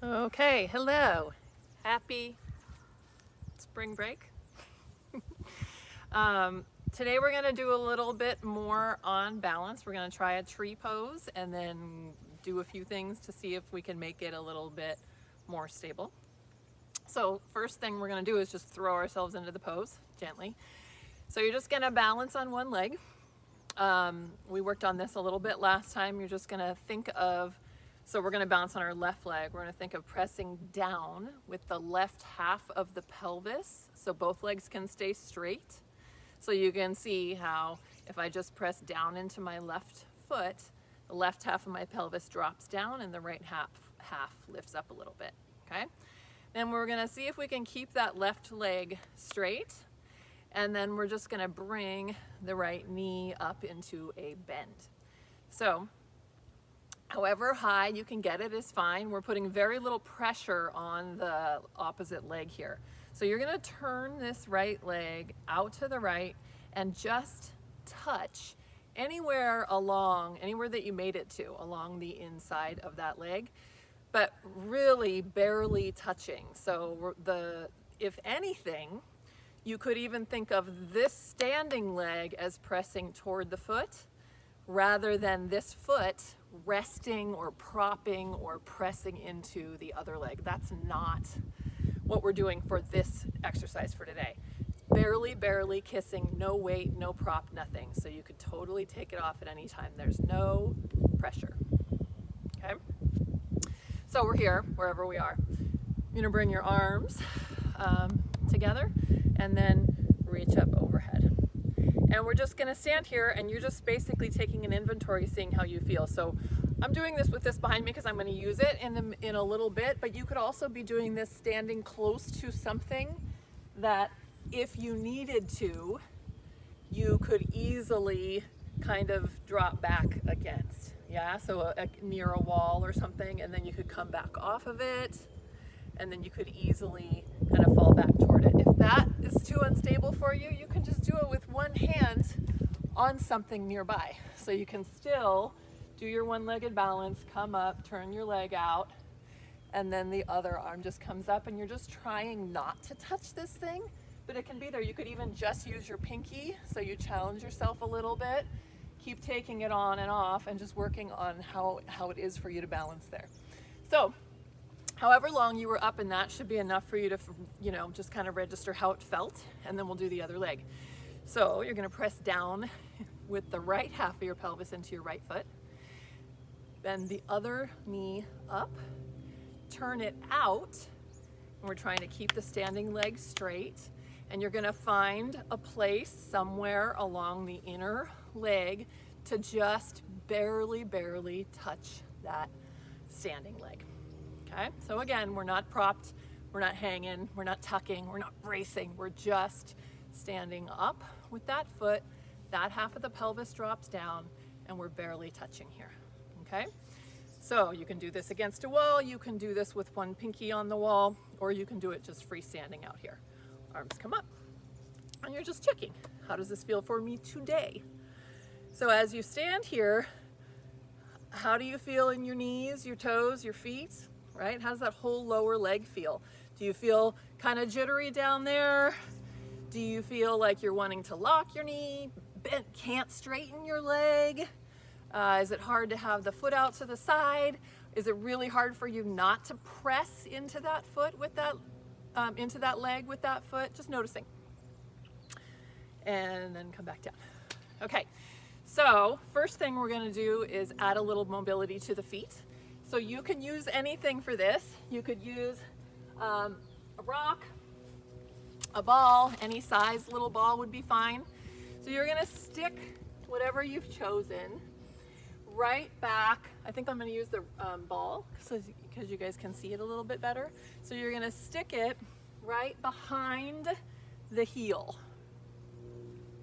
Okay, hello. Happy spring break. Today we're going to do a little bit more on balance. We're going to try a tree pose and then do a few things to see if we can make it a little bit more stable. So first thing we're going to do is just throw ourselves into the pose gently. So you're just going to balance on one leg. We worked on this a little bit last time. You're just going to think of, so we're going to balance on our left leg. We're going to think of pressing down with the left half of the pelvis so both legs can stay straight. So you can see how if I just press down into my left foot, the left half of my pelvis drops down and the right half lifts up a little bit, okay? Then we're going to see if we can keep that left leg straight. And then we're just going to bring the right knee up into a bend. So however high you can get it is fine. We're putting very little pressure on the opposite leg here. So you're going to turn this right leg out to the right and just touch anywhere that you made it to along the inside of that leg, but really barely touching. So if anything, you could even think of this standing leg as pressing toward the foot rather than this foot resting or propping or pressing into the other leg. That's not what we're doing for this exercise for today. Barely kissing, no weight, no prop, nothing. So you could totally take it off at any time. There's no pressure, okay? So we're here, wherever we are. You're gonna bring your arms together and then reach up overhead. And we're just gonna stand here and you're just basically taking an inventory, seeing how you feel. So I'm doing this with this behind me because I'm gonna use it in a little bit, but you could also be doing this standing close to something that if you needed to, you could easily kind of drop back against. Yeah, so near a wall or something, and then you could come back off of it, and then you could easily kind of fall back toward it. If that is too unstable for you, you can just do it with one hand on something nearby. So you can still do your one-legged balance, come up, turn your leg out, and then the other arm just comes up, and you're just trying not to touch this thing, but it can be there. You could even just use your pinky, so you challenge yourself a little bit. Keep taking it on and off and just working on how it is for you to balance there. So however long you were up in that should be enough for you to, just kind of register how it felt, and then we'll do the other leg. So you're gonna press down with the right half of your pelvis into your right foot, bend the other knee up, turn it out, and we're trying to keep the standing leg straight, and you're gonna find a place somewhere along the inner leg to just barely touch that standing leg. Okay, so again, we're not propped, we're not hanging, we're not tucking, we're not bracing, we're just standing up with that foot, that half of the pelvis drops down, and we're barely touching here, okay? So you can do this against a wall, you can do this with one pinky on the wall, or you can do it just freestanding out here. Arms come up, and you're just checking, how does this feel for me today? So as you stand here, how do you feel in your knees, your toes, your feet? Right? How does that whole lower leg feel? Do you feel kind of jittery down there? Do you feel like you're wanting to lock your knee, can't straighten your leg? Is it hard to have the foot out to the side? Is it really hard for you not to press into that foot with that, into that leg with that foot? Just noticing. And then come back down. Okay, so first thing we're gonna do is add a little mobility to the feet. So you can use anything for this. You could use a rock, a ball, any size little ball would be fine. So you're gonna stick whatever you've chosen right back. I think I'm gonna use the ball because you guys can see it a little bit better. So you're gonna stick it right behind the heel.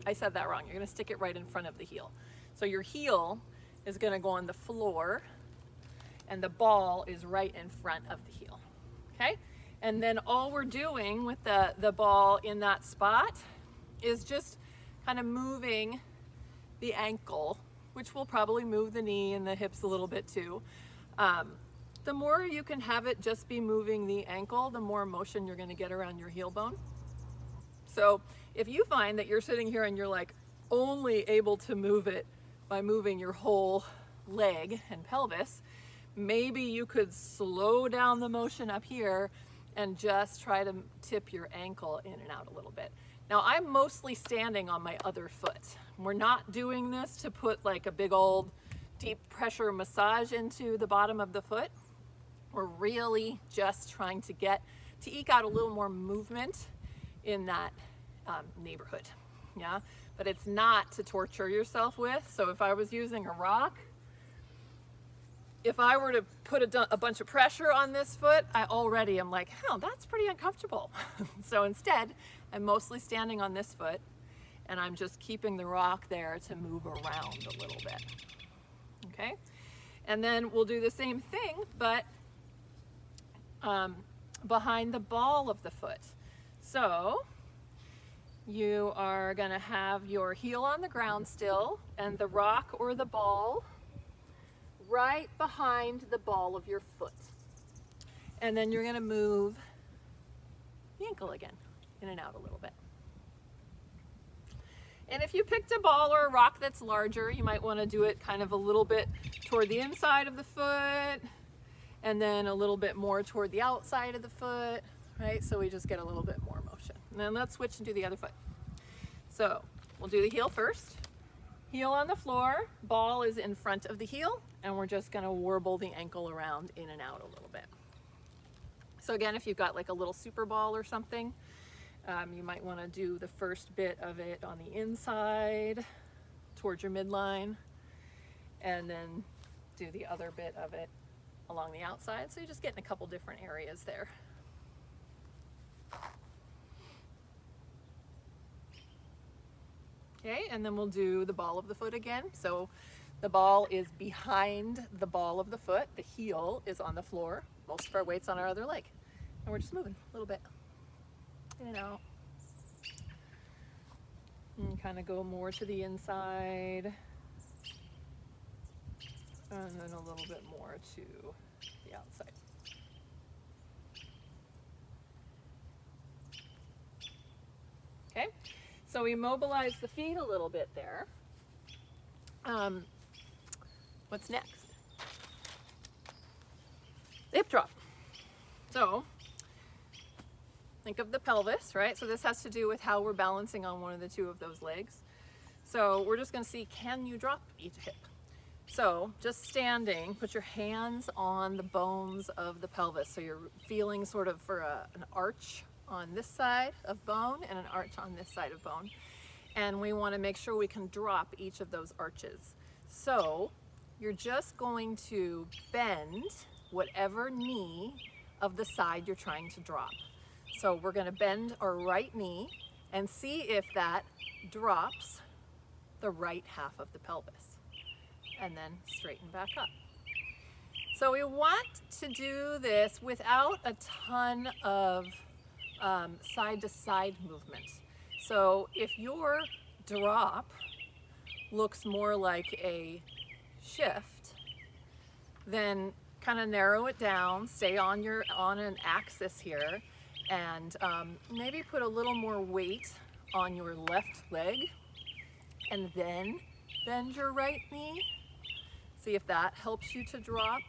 I said that wrong. You're gonna stick it right in front of the heel. So your heel is gonna go on the floor, and the ball is right in front of the heel, okay? And then all we're doing with the ball in that spot is just kind of moving the ankle, which will probably move the knee and the hips a little bit too, the more you can have it just be moving the ankle, the more motion you're going to get around your heel bone. So if you find that you're sitting here and you're like only able to move it by moving your whole leg and pelvis, maybe you could slow down the motion up here and just try to tip your ankle in and out a little bit. Now I'm mostly standing on my other foot. We're not doing this to put like a big old deep pressure massage into the bottom of the foot. We're really just trying to eke out a little more movement in that neighborhood, yeah? But it's not to torture yourself with. So if I was using a rock, if I were to put a bunch of pressure on this foot, I already am like, oh, that's pretty uncomfortable. So instead, I'm mostly standing on this foot and I'm just keeping the rock there to move around a little bit, okay? And then we'll do the same thing, but behind the ball of the foot. So you are gonna have your heel on the ground still and the rock or the ball right behind the ball of your foot. And then you're gonna move the ankle again, in and out a little bit. And if you picked a ball or a rock that's larger, you might wanna do it kind of a little bit toward the inside of the foot, and then a little bit more toward the outside of the foot, right? So we just get a little bit more motion. And then let's switch and do the other foot. So we'll do the heel first. Heel on the floor, ball is in front of the heel, and we're just gonna warble the ankle around in and out a little bit. So again, if you've got like a little super ball or something, you might wanna do the first bit of it on the inside towards your midline, and then do the other bit of it along the outside. So you're just getting a couple different areas there. Okay, and then we'll do the ball of the foot again. So the ball is behind the ball of the foot. The heel is on the floor. Most of our weight's on our other leg. And we're just moving a little bit. In and out. And kind of go more to the inside. And then a little bit more to the outside. Okay, so we mobilize the feet a little bit there. What's next? The hip drop. So think of the pelvis, right? So this has to do with how we're balancing on one of the two of those legs. So we're just going to see, can you drop each hip? So just standing, put your hands on the bones of the pelvis. So you're feeling sort of for an arch on this side of bone and an arch on this side of bone. And we want to make sure we can drop each of those arches. So you're just going to bend whatever knee of the side you're trying to drop. So we're going to bend our right knee and see if that drops the right half of the pelvis, and then straighten back up. So we want to do this without a ton of side-to-side movement. So if your drop looks more like a shift, then kind of narrow it down, stay on an axis here, and maybe put a little more weight on your left leg, and then bend your right knee. See if that helps you to drop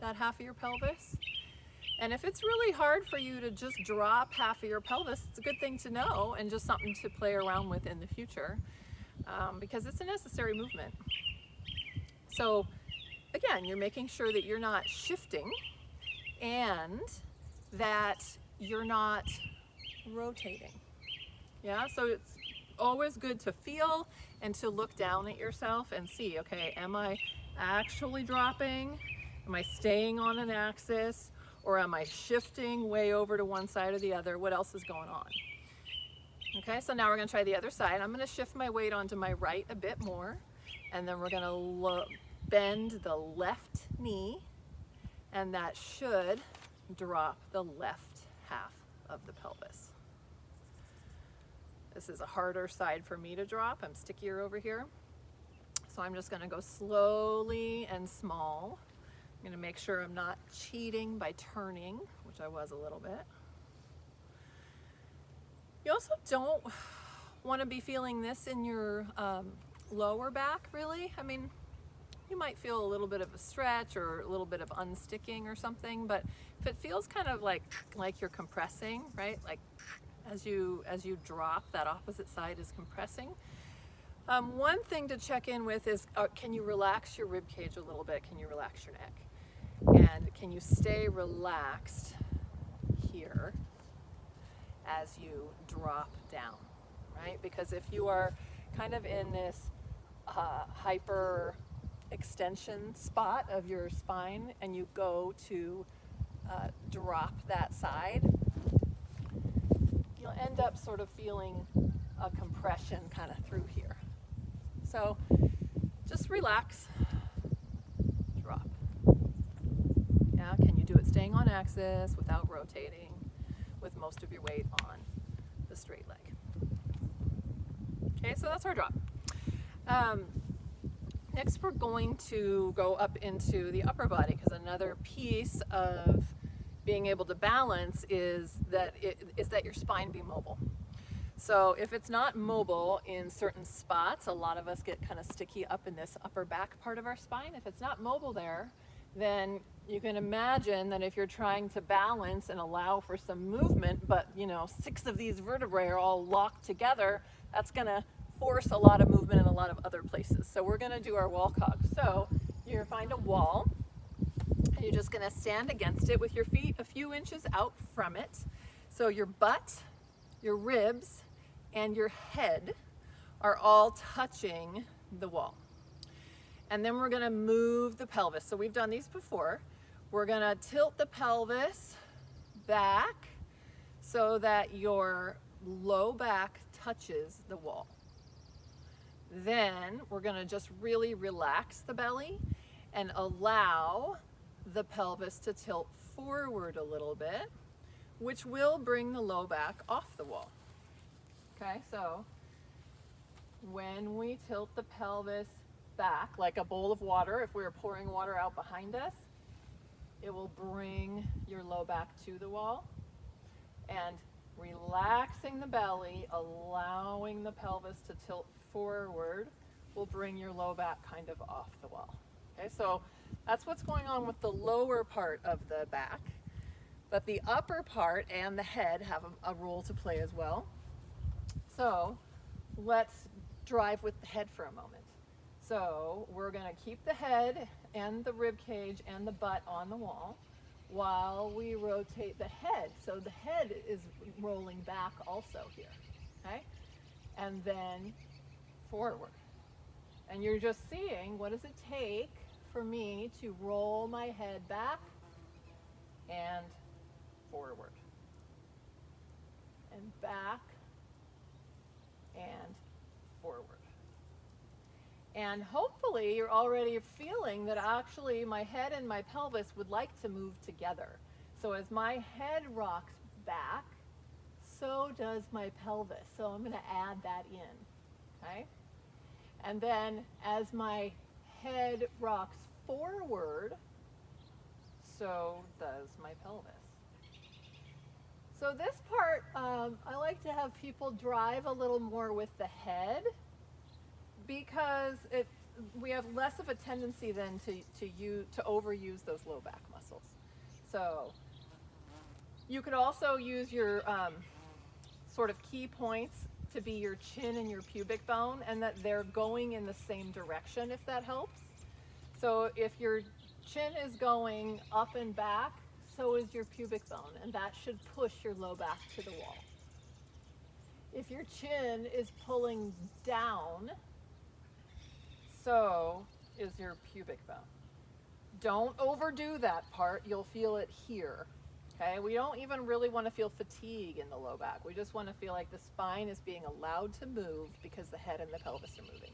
that half of your pelvis. And if it's really hard for you to just drop half of your pelvis, it's a good thing to know and just something to play around with in the future, because it's a necessary movement. So again, you're making sure that you're not shifting and that you're not rotating. Yeah, so it's always good to feel and to look down at yourself and see, okay, am I actually dropping? Am I staying on an axis? Or am I shifting way over to one side or the other? What else is going on? Okay, so now we're gonna try the other side. I'm gonna shift my weight onto my right a bit more, and then we're gonna bend the left knee, and that should drop the left half of the pelvis. This is a harder side for me to drop. I'm stickier over here. So I'm just gonna go slowly and small I'm gonna make sure I'm not cheating by turning, which I was a little bit. You also don't want to be feeling this in your lower back, really. I mean, you might feel a little bit of a stretch or a little bit of unsticking or something, but if it feels kind of like you're compressing, right? Like as you drop, that opposite side is compressing. One thing to check in with is, can you relax your rib cage a little bit? Can you relax your neck? And can you stay relaxed here as you drop down, right? Because if you are kind of in this hyper extension spot of your spine and you go to drop that side, you'll end up sort of feeling a compression kind of through here. So just relax, drop. Yeah, can you do it staying on axis without rotating with most of your weight on the straight leg? Okay, so that's our drop. Next we're going to go up into the upper body, because another piece of being able to balance is that your spine be mobile. So if it's not mobile in certain spots, a lot of us get kind of sticky up in this upper back part of our spine. If it's not mobile there, then you can imagine that if you're trying to balance and allow for some movement, but 6 of these vertebrae are all locked together, that's gonna force a lot of movement in a lot of other places. So we're gonna do our wall cog. So you find a wall, and you're just gonna stand against it with your feet a few inches out from it. So your butt, your ribs, and your head are all touching the wall. And then we're gonna move the pelvis. So we've done these before. We're gonna tilt the pelvis back so that your low back touches the wall. Then we're gonna just really relax the belly and allow the pelvis to tilt forward a little bit, which will bring the low back off the wall. Okay, so when we tilt the pelvis back, like a bowl of water, if we were pouring water out behind us, it will bring your low back to the wall. And relaxing the belly, allowing the pelvis to tilt forward, will bring your low back kind of off the wall. Okay, so that's what's going on with the lower part of the back. But the upper part and the head have a role to play as well. So let's drive with the head for a moment. So we're going to keep the head and the rib cage and the butt on the wall while we rotate the head. So the head is rolling back also here, okay? And then forward. And you're just seeing, what does it take for me to roll my head back and forward and back and forward. And hopefully you're already feeling that actually my head and my pelvis would like to move together. So as my head rocks back, so does my pelvis. So I'm going to add that in, okay? And then as my head rocks forward, so does my pelvis. So this part, I like to have people drive a little more with the head, because we have less of a tendency then to overuse those low back muscles. So you could also use your sort of key points to be your chin and your pubic bone, and that they're going in the same direction, if that helps. So if your chin is going up and back, so is your pubic bone, and that should push your low back to the wall. If your chin is pulling down, so is your pubic bone. Don't overdo that part, you'll feel it here. Okay, we don't even really want to feel fatigue in the low back. We just want to feel like the spine is being allowed to move because the head and the pelvis are moving.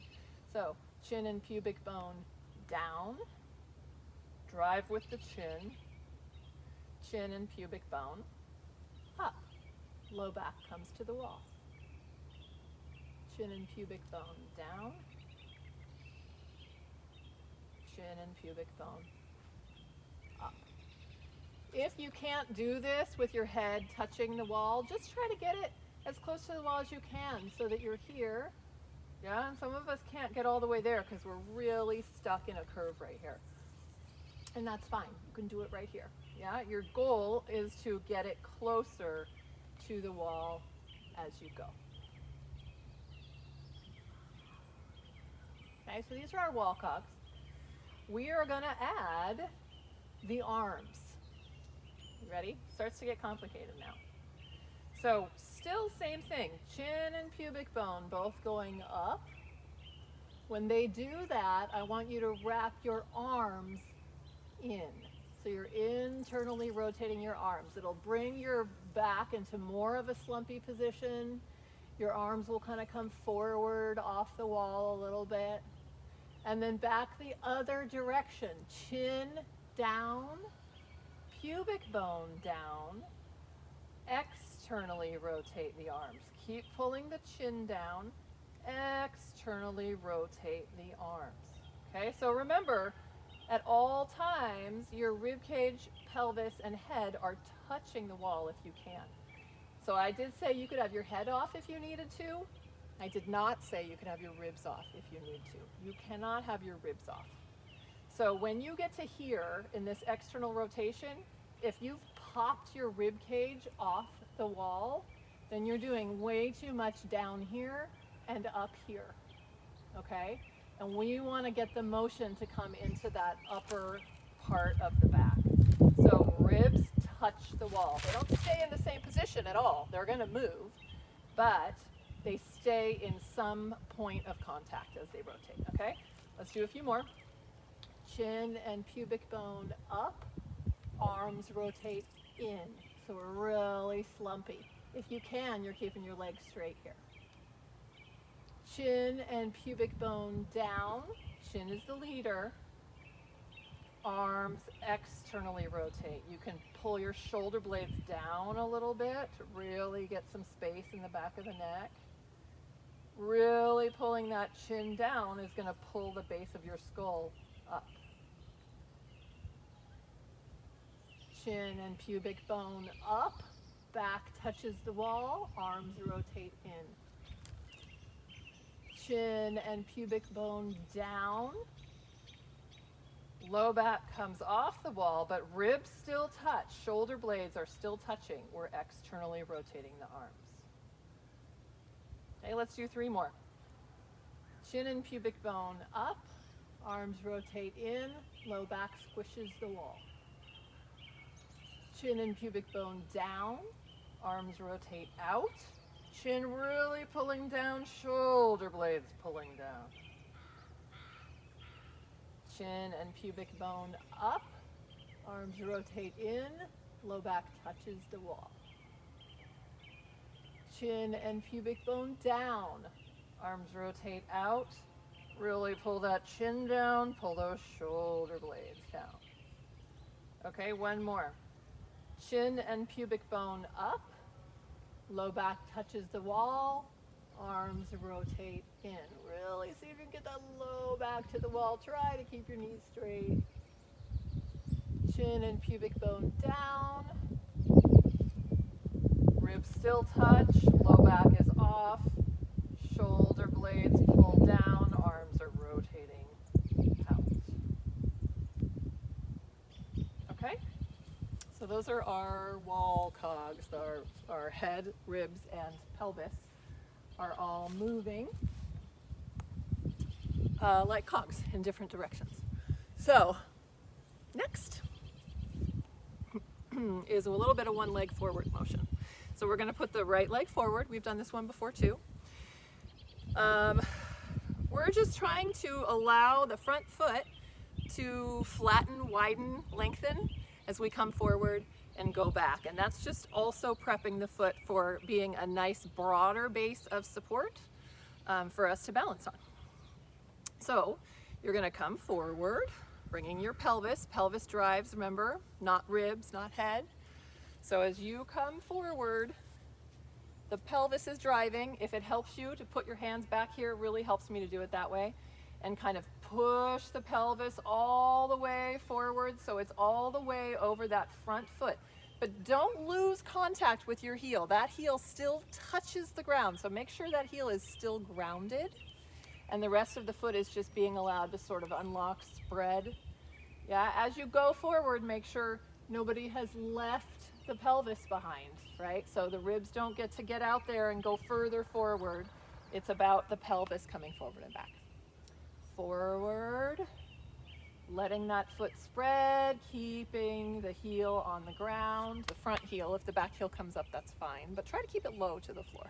So chin and pubic bone down, drive with the chin, chin and pubic bone up, low back comes to the wall. Chin and pubic bone down, chin and pubic bone If you can't do this with your head touching the wall, just try to get it as close to the wall as you can so that you're here. Yeah, and some of us can't get all the way there because we're really stuck in a curve right here. And that's fine, you can do it right here. Yeah, your goal is to get it closer to the wall as you go. Okay, so these are our wall cogs. We are gonna add the arms. You ready? Starts to get complicated now. So still same thing, chin and pubic bone both going up. When they do that, I want you to wrap your arms in. So you're internally rotating your arms. It'll bring your back into more of a slumpy position. Your arms will kind of come forward off the wall a little bit. And then back the other direction, chin down, pubic bone down, externally rotate the arms. Keep pulling the chin down, externally rotate the arms. Okay, so remember, at all times, your rib cage, pelvis, and head are touching the wall if you can. So I did say you could have your head off if you needed to. I did not say you could have your ribs off if you need to. You cannot have your ribs off. So when you get to here in this external rotation, if you've popped your rib cage off the wall, then you're doing way too much down here and up here, okay? And we want to get the motion to come into that upper part of the back. So ribs touch the wall. They don't stay in the same position at all. They're going to move, but they stay in some point of contact as they rotate, okay? Let's do a few more. Chin and pubic bone up, arms rotate in. So we're really slumpy. If you can, you're keeping your legs straight here. Chin and pubic bone down. Chin is the leader. Arms externally rotate. You can pull your shoulder blades down a little bit to really get some space in the back of the neck. Really pulling that chin down is going to pull the base of your skull up. Chin and pubic bone up. Back touches the wall. Arms rotate in. Chin and pubic bone down. Low back comes off the wall, but ribs still touch. Shoulder blades are still touching. We're externally rotating the arms. Okay, let's do 3 more. Chin and pubic bone up. Arms rotate in. Low back squishes the wall. Chin and pubic bone down. Arms rotate out. Chin really pulling down, shoulder blades pulling down. Chin and pubic bone up, arms rotate in, low back touches the wall. Chin and pubic bone down, arms rotate out, really pull that chin down, pull those shoulder blades down. Okay, 1 more. Chin and pubic bone up, low back touches the wall, arms rotate in. Really see if you can get that low back to the wall. Try to keep your knees straight. Chin and pubic bone down. Ribs still touch. Low back is off. Shoulder blades pull down. Arms are rotating out. Okay? So those are our wall cogs. Our head, ribs, and pelvis are all moving like cogs in different directions. So next is a little bit of one leg forward motion. So we're going to put the right leg forward. We've done this one before too. We're just trying to allow the front foot to flatten, widen, lengthen as we come forward and go back. And that's just also prepping the foot for being a nice broader base of support for us to balance on. So you're going to come forward, bringing your pelvis. Pelvis drives, remember, not ribs, not head. So as you come forward, the pelvis is driving. If it helps you to put your hands back here, it really helps me to do it that way. and kind of push the pelvis all the way forward so it's all the way over that front foot. But don't lose contact with your heel. That heel still touches the ground, so make sure that heel is still grounded and the rest of the foot is just being allowed to sort of unlock, spread. Yeah, as you go forward, make sure nobody has left the pelvis behind, right? So the ribs don't get out there and go further forward. It's about the pelvis coming forward and back. Forward, letting that foot spread, keeping the heel on the ground. The front heel, if the back heel comes up, that's fine, but try to keep it low to the floor.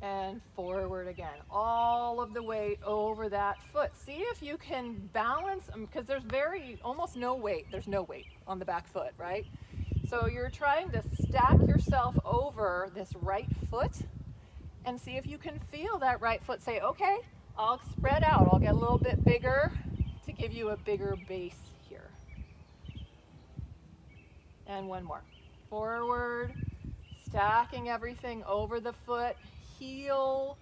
And forward again, all of the weight over that foot. See if you can balance, because there's almost no weight. There's no weight on the back foot, right? So you're trying to stack yourself over this right foot and see if you can feel that right foot. Say, okay, I'll spread out. I'll get a little bit bigger to give you a bigger base here. And one more. Forward, stacking everything over the foot. Heel,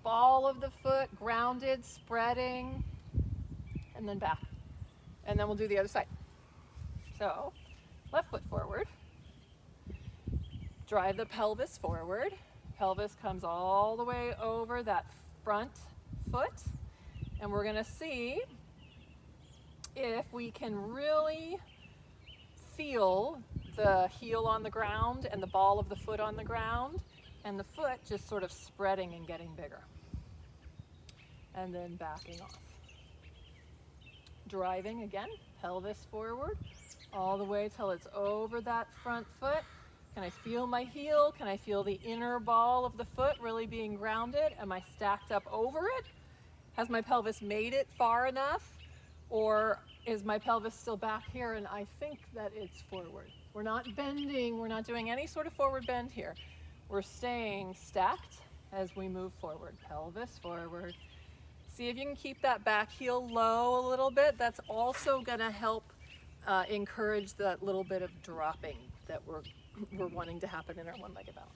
ball of the foot, grounded, spreading, and then back. And then we'll do the other side. So, left foot forward. Drive the pelvis forward. Pelvis comes all the way over that front foot. And we're gonna see if we can really feel the heel on the ground and the ball of the foot on the ground, and the foot just sort of spreading and getting bigger. And then backing off. Driving again, pelvis forward, all the way till it's over that front foot. Can I feel my heel? Can I feel the inner ball of the foot really being grounded? Am I stacked up over it? Has my pelvis made it far enough? Or is my pelvis still back here and I think that it's forward? We're not bending, we're not doing any sort of forward bend here. We're staying stacked as we move forward. Pelvis forward. See if you can keep that back heel low a little bit. That's also gonna help encourage that little bit of dropping that we're wanting to happen in our one-legged balance.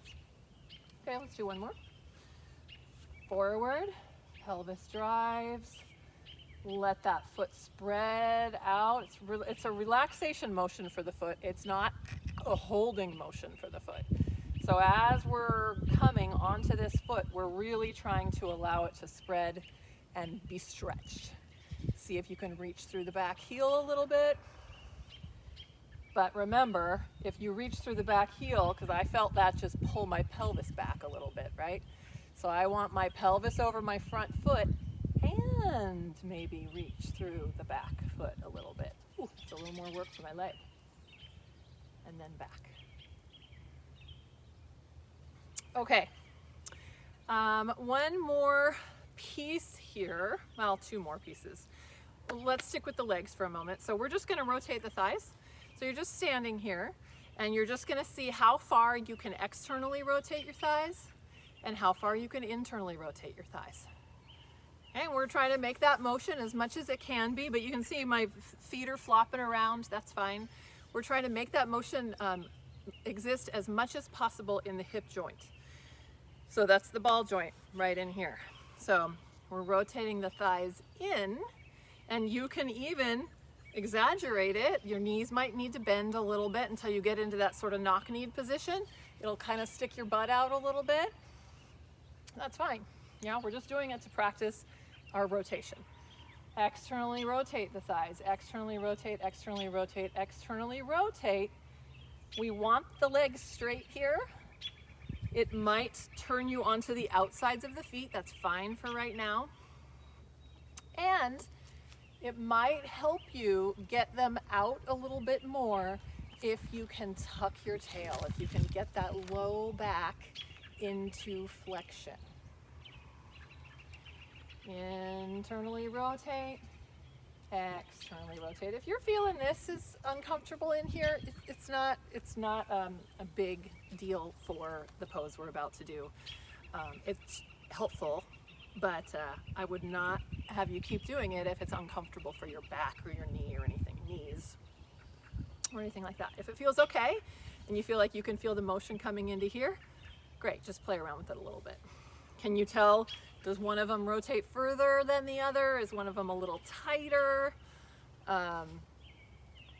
Okay, let's do one more. Forward, pelvis drives. Let that foot spread out. It's a relaxation motion for the foot. It's not a holding motion for the foot. So as we're coming onto this foot, we're really trying to allow it to spread and be stretched. See if you can reach through the back heel a little bit. But remember, if you reach through the back heel, because I felt that just pull my pelvis back a little bit, right? So I want my pelvis over my front foot and maybe reach through the back foot a little bit. Ooh, it's a little more work for my leg. And then back. Okay, one more piece here, well, two more pieces. Let's stick with the legs for a moment. So we're just gonna rotate the thighs. So you're just standing here and you're just gonna see how far you can externally rotate your thighs and how far you can internally rotate your thighs. Okay, we're trying to make that motion as much as it can be, but you can see my feet are flopping around, that's fine. We're trying to make that motion exist as much as possible in the hip joint. So that's the ball joint right in here. So we're rotating the thighs in, and you can even exaggerate it. Your knees might need to bend a little bit until you get into that sort of knock-knee position. It'll kind of stick your butt out a little bit. That's fine. Yeah, we're just doing it to practice our rotation. Externally rotate the thighs. Externally rotate, externally rotate, externally rotate. We want the legs straight here. It might turn you onto the outsides of the feet. That's fine for right now. And it might help you get them out a little bit more if you can tuck your tail, if you can get that low back into flexion. Internally rotate, externally rotate. If you're feeling this is uncomfortable in here, it's not a big deal for the pose we're about to do. It's helpful, but I would not have you keep doing it if it's uncomfortable for your back or your knee or anything, knees or anything like that. If it feels okay and you feel like you can feel the motion coming into here, great, just play around with it a little bit. Can you tell Does one of them rotate further than the other? Is one of them a little tighter?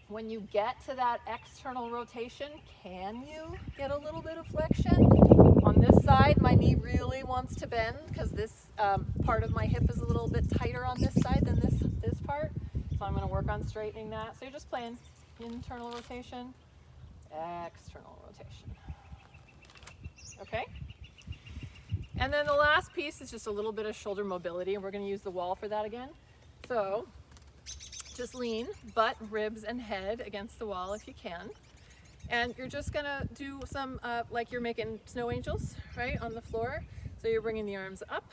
When you get to that external rotation, can you get a little bit of flexion? On this side, my knee really wants to bend because this part of my hip is a little bit tighter on this side than this part. So I'm going to work on straightening that. So you're just playing internal rotation, external rotation. Okay? And then the last piece is just a little bit of shoulder mobility, and we're going to use the wall for that again. So just lean butt, ribs, and head against the wall if you can. And you're just going to do some, like you're making snow angels, right, on the floor. So you're bringing the arms up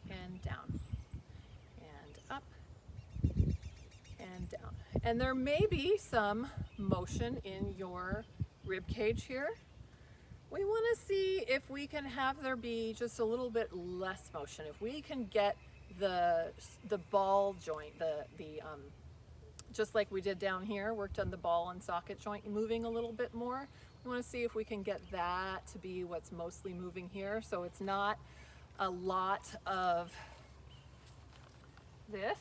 and down and up and down. And there may be some motion in your rib cage here. We want to see if we can have there be just a little bit less motion. If we can get the ball joint, just like we did down here, worked on the ball and socket joint moving a little bit more. We want to see if we can get that to be what's mostly moving here. So it's not a lot of this.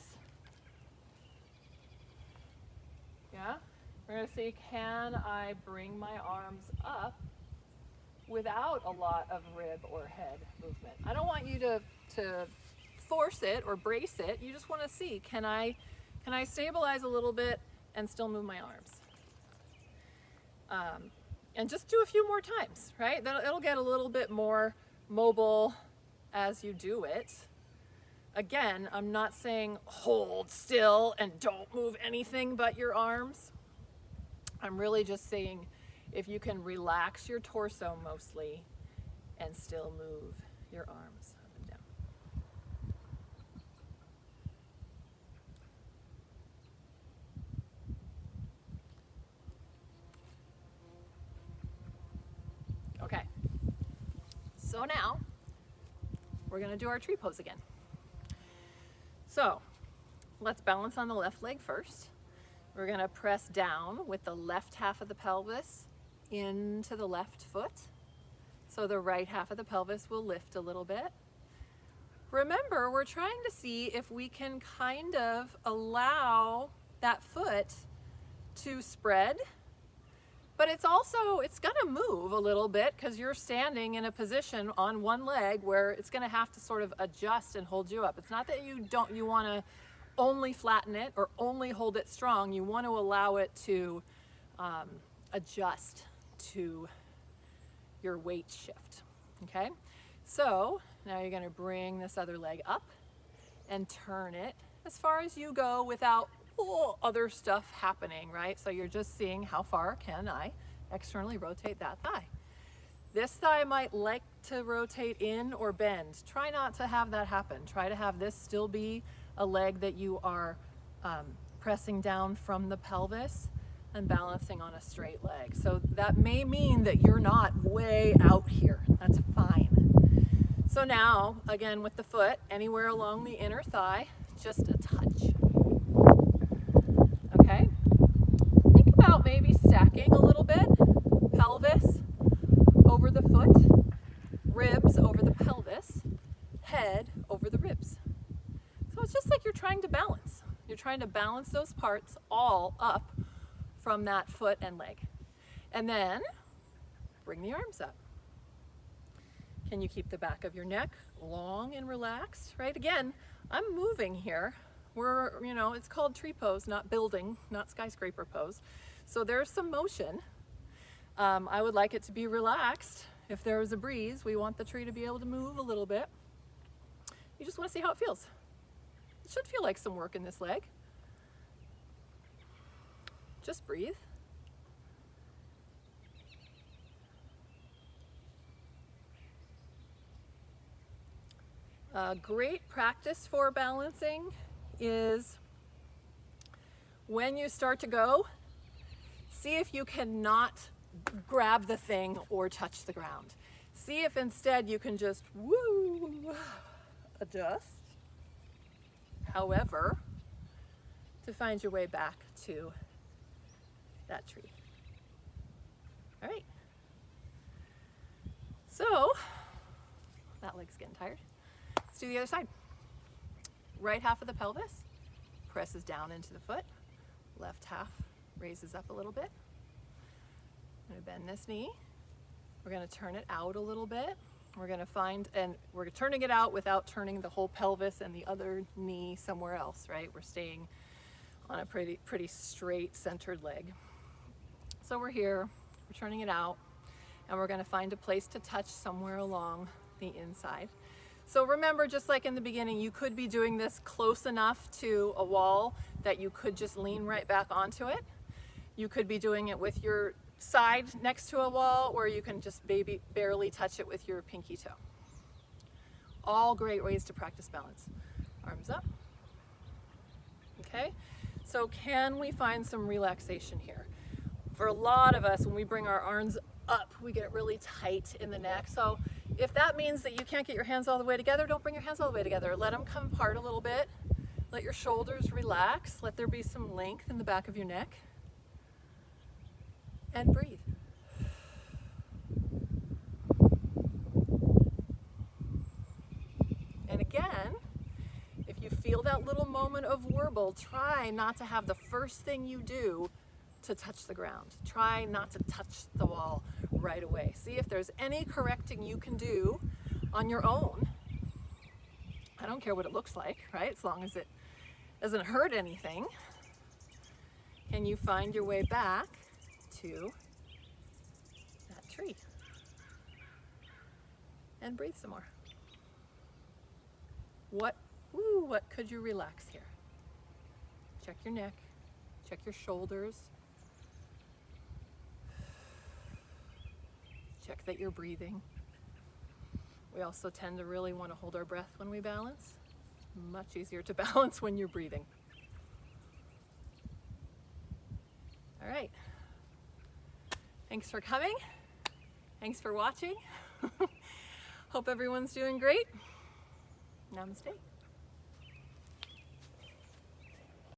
Yeah, we're going to see, can I bring my arms up without a lot of rib or head movement? I don't want you to force it or brace it. You just want to see, can I stabilize a little bit and still move my arms? And just do a few more times, right? It'll get a little bit more mobile as you do it. Again, I'm not saying hold still and don't move anything but your arms. I'm really just saying if you can relax your torso mostly and still move your arms up and down. Okay, so now we're going to do our tree pose again. So let's balance on the left leg first. We're going to press down with the left half of the pelvis into the left foot. So the right half of the pelvis will lift a little bit. Remember, we're trying to see if we can kind of allow that foot to spread, but it's going to move a little bit because you're standing in a position on one leg where it's going to have to sort of adjust and hold you up. It's not that you want to only flatten it or only hold it strong. You want to allow it to adjust to your weight shift. Okay, so now you're going to bring this other leg up and turn it as far as you go without other stuff happening, right? So you're just seeing how far can I externally rotate that thigh. This thigh might like to rotate in or bend. Try not to have that happen. Try to have this still be a leg that you are pressing down from the pelvis and balancing on a straight leg. So that may mean that you're not way out here. That's fine. So now, again with the foot, anywhere along the inner thigh, just a touch. Okay? Think about maybe stacking a little bit. Pelvis over the foot, ribs over the pelvis, head over the ribs. So it's just like you're trying to balance. You're trying to balance those parts all up from that foot and leg. And then bring the arms up. Can you keep the back of your neck long and relaxed, right? Again, I'm moving here. It's called tree pose, not building, not skyscraper pose. So there's some motion. I would like it to be relaxed. If there is a breeze, we want the tree to be able to move a little bit. You just want to see how it feels. It should feel like some work in this leg. Just breathe. Great practice for balancing is when you start to go, see if you cannot grab the thing or touch the ground. See if instead you can just adjust. However, to find your way back to that tree. All right. So that leg's getting tired. Let's do the other side. Right half of the pelvis presses down into the foot. Left half raises up a little bit. I'm gonna bend this knee. We're gonna turn it out a little bit. We're gonna find, and we're turning it out without turning the whole pelvis and the other knee somewhere else, right? We're staying on a pretty straight centered leg. So we're here, we're turning it out, and we're gonna find a place to touch somewhere along the inside. So remember, just like in the beginning, you could be doing this close enough to a wall that you could just lean right back onto it. You could be doing it with your side next to a wall, or you can just barely touch it with your pinky toe. All great ways to practice balance. Arms up. Okay, so can we find some relaxation here? For a lot of us, when we bring our arms up, we get really tight in the neck. So if that means that you can't get your hands all the way together, don't bring your hands all the way together. Let them come apart a little bit. Let your shoulders relax. Let there be some length in the back of your neck. And breathe. And again, if you feel that little moment of warble, try not to have the first thing you do to touch the ground. Try not to touch the wall right away. See if there's any correcting you can do on your own. I don't care what it looks like, right? As long as it doesn't hurt anything. Can you find your way back to that tree? And breathe some more. What could you relax here? Check your neck, check your shoulders. Check that you're breathing. We also tend to really want to hold our breath when we balance. Much easier to balance when you're breathing. All right. Thanks for coming. Thanks for watching. Hope everyone's doing great. Namaste.